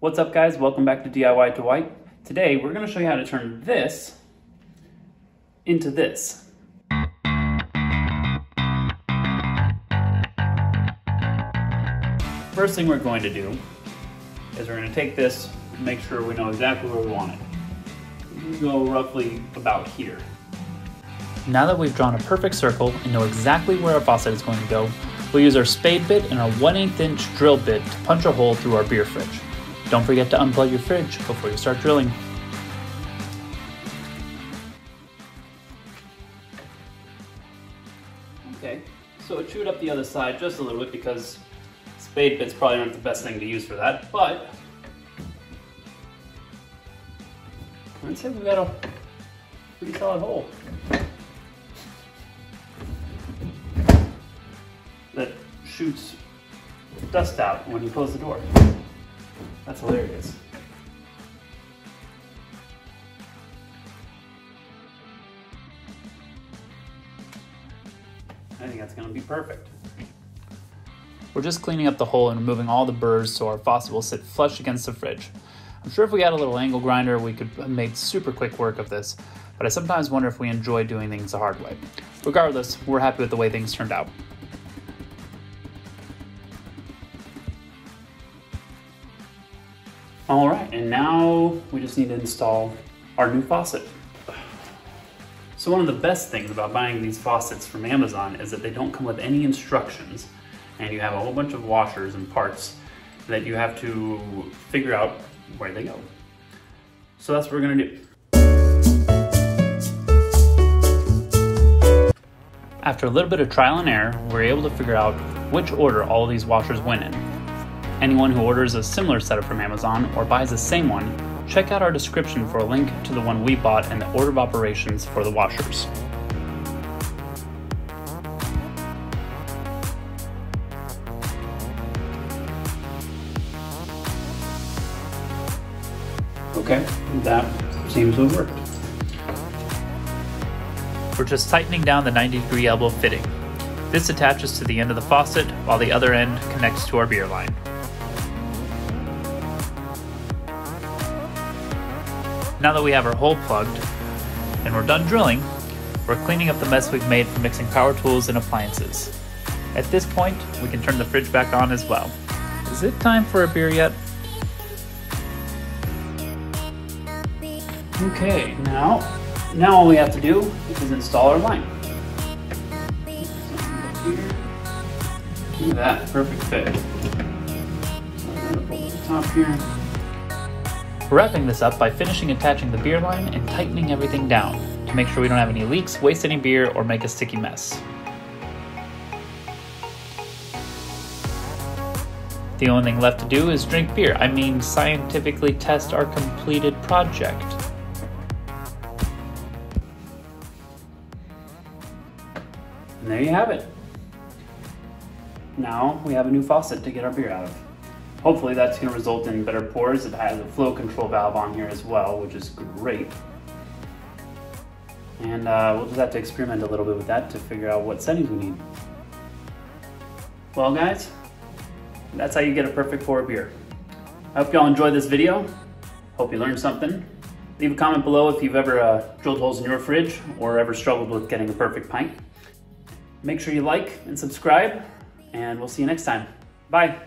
What's up guys, welcome back to DIY to White. Today we're going to show you how to turn this into this. First thing we're going to do is we're going to take this and make sure we know exactly where we want it. We go roughly about here. Now that we've drawn a perfect circle and know exactly where our faucet is going to go, we'll use our spade bit and our 1/8 inch drill bit to punch a hole through our beer fridge. Don't forget to unplug your fridge before you start drilling. Okay, so it chewed up the other side just a little bit because spade bits probably aren't the best thing to use for that, but I'd say we've got a pretty solid hole that shoots dust out when you close the door. That's hilarious. I think that's going to be perfect. We're just cleaning up the hole and removing all the burrs so our faucet will sit flush against the fridge. I'm sure if we had a little angle grinder we could have made super quick work of this, but I sometimes wonder if we enjoy doing things the hard way. Regardless, we're happy with the way things turned out. All right, and now we just need to install our new faucet. So one of the best things about buying these faucets from Amazon is that they don't come with any instructions, and you have a whole bunch of washers and parts that you have to figure out where they go. So that's what we're gonna do. After a little bit of trial and error, we're able to figure out which order all of these washers went in. Anyone who orders a similar setup from Amazon or buys the same one, check out our description for a link to the one we bought and the order of operations for the washers. Okay, that seems to have worked. We're just tightening down the 90-degree elbow fitting. This attaches to the end of the faucet while the other end connects to our beer line. Now that we have our hole plugged and we're done drilling, we're cleaning up the mess we've made from mixing power tools and appliances. At this point, we can turn the fridge back on as well. Is it time for a beer yet? Okay, now all we have to do is install our line. Look at that, perfect fit. So I'm gonna pull the top here. We're wrapping this up by finishing attaching the beer line and tightening everything down to make sure we don't have any leaks, waste any beer, or make a sticky mess. The only thing left to do is drink beer. I mean, scientifically test our completed project. And there you have it. Now we have a new faucet to get our beer out of. Hopefully that's going to result in better pours. It has a flow control valve on here as well, which is great. And we'll just have to experiment a little bit with that to figure out what settings we need. Well guys, that's how you get a perfect pour of beer. I hope y'all enjoyed this video. Hope you learned something. Leave a comment below if you've ever drilled holes in your fridge or ever struggled with getting a perfect pint. Make sure you like and subscribe, and we'll see you next time. Bye.